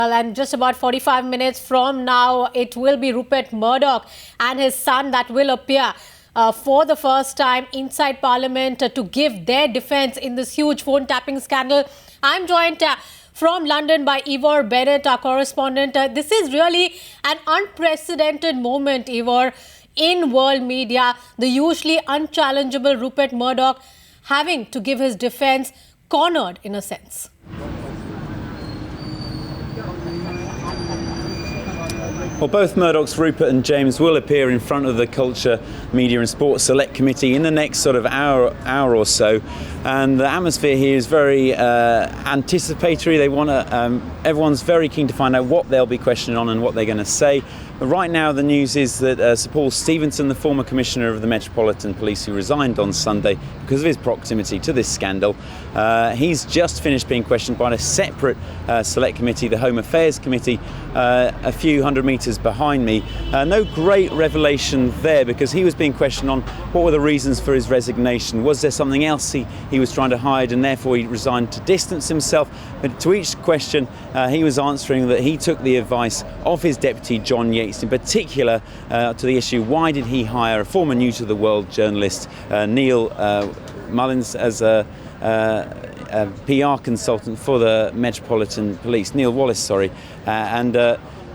And just about 45 minutes from now, it will be Rupert Murdoch and his son that will appear for the first time inside Parliament to give their defence in this huge phone tapping scandal. I'm joined from London by Ivor Bennett, our correspondent. This is really an unprecedented moment, Ivor, in world media. The usually unchallengeable Rupert Murdoch having to give his defence, cornered in a sense. Well, both Murdochs, Rupert and James, will appear in front of the Culture, Media and Sports Select Committee in the next sort of hour or so. And the atmosphere here is very anticipatory. They want to. Everyone's very keen to find out what they'll be questioning on and what they're going to say. But right now, the news is that Sir Paul Stephenson, the former Commissioner of the Metropolitan Police, who resigned on Sunday because of his proximity to this scandal, he's just finished being questioned by a separate Select Committee, the Home Affairs Committee, a few hundred metres behind me. No great revelation there, because he was being questioned on what were the reasons for his resignation. Was there something else he was trying to hide, and therefore he resigned to distance himself? But to each question, he was answering that he took the advice of his deputy, John Yates, in particular to the issue, why did he hire a former News of the World journalist, Neil Mullins, as a PR consultant for the Metropolitan Police, Neil Wallace, sorry,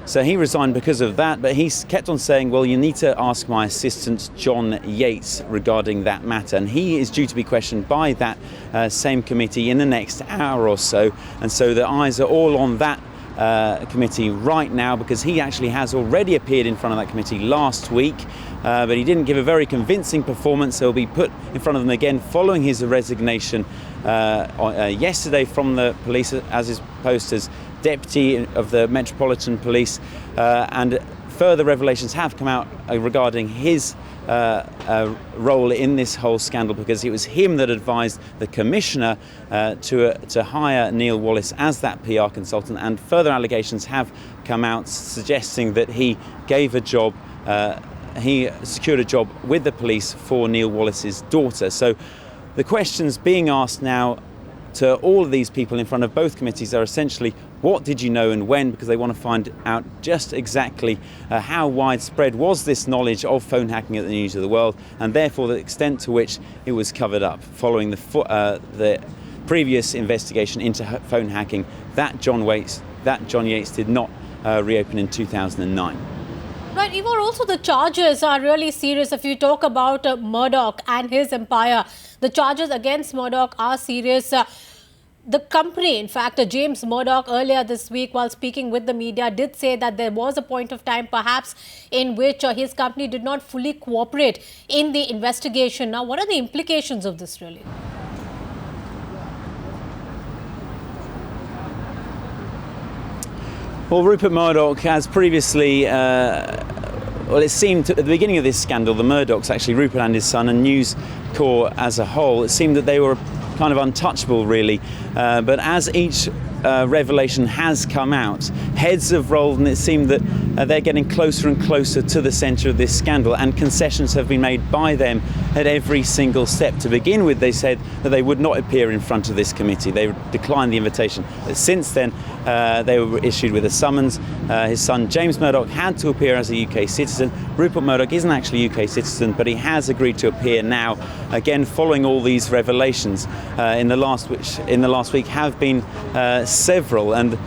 so he resigned because of that, but he kept on saying, well, you need to ask my assistant, John Yates, regarding that matter. And he is due to be questioned by that same committee in the next hour or so. And so the eyes are all on that committee right now, because he actually has already appeared in front of that committee last week, but he didn't give a very convincing performance. So he'll be put in front of them again following his resignation yesterday from the police as his post as Deputy of the Metropolitan Police, and further revelations have come out regarding his role in this whole scandal, because it was him that advised the Commissioner to hire Neil Wallace as that PR consultant, and further allegations have come out suggesting that he gave a job, he secured a job with the police for Neil Wallace's daughter. So the questions being asked now to all of these people in front of both committees are essentially, what did you know and when? Because they want to find out just exactly how widespread was this knowledge of phone hacking at the News of the World, and therefore the extent to which it was covered up following the previous investigation into phone hacking that John Yates did not reopen in 2009. Right, Ivor, also the charges are really serious. If you talk about Murdoch and his empire, the charges against Murdoch are serious. The company, in fact, James Murdoch, earlier this week, while speaking with the media, did say that there was a point of time, perhaps, in which his company did not fully cooperate in the investigation. Now, what are the implications of this, really? Well, Rupert Murdoch has previously, well, it seemed at the beginning of this scandal, the Murdochs, actually, Rupert and his son, and News Corp as a whole, it seemed that they were kind of untouchable, really. But as each revelation has come out, heads have rolled, and it seemed that they're getting closer and closer to the centre of this scandal, and concessions have been made by them at every single step. To begin with, they said that they would not appear in front of this committee. They declined the invitation. But since then, they were issued with a summons. His son, James Murdoch, had to appear as a UK citizen. Rupert Murdoch isn't actually a UK citizen, but he has agreed to appear now, again, following all these revelations. In the last week have been several, and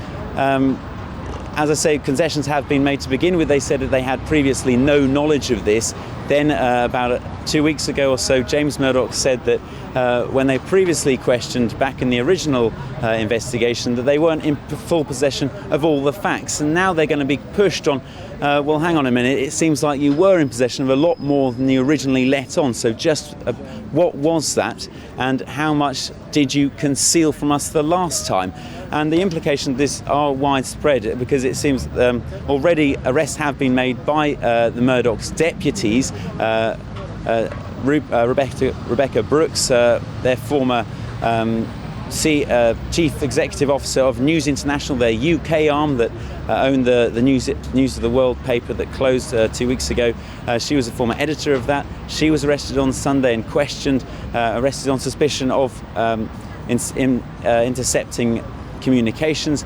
as I say, concessions have been made to begin with. They said that they had previously no knowledge of this. Then about 2 weeks ago or so, James Murdoch said that when they previously questioned back in the original investigation, that they weren't in full possession of all the facts. And now they're going to be pushed on, well, hang on a minute, it seems like you were in possession of a lot more than you originally let on. So just what was that, and how much did you conceal from us the last time? And the implications of this are widespread, because it seems already arrests have been made by the Murdoch's deputies, Rebecca Brooks, their former Chief Executive Officer of News International, their UK arm that owned the News of the World paper that closed 2 weeks ago. She was a former editor of that. She was arrested on Sunday and questioned, arrested on suspicion of intercepting communications.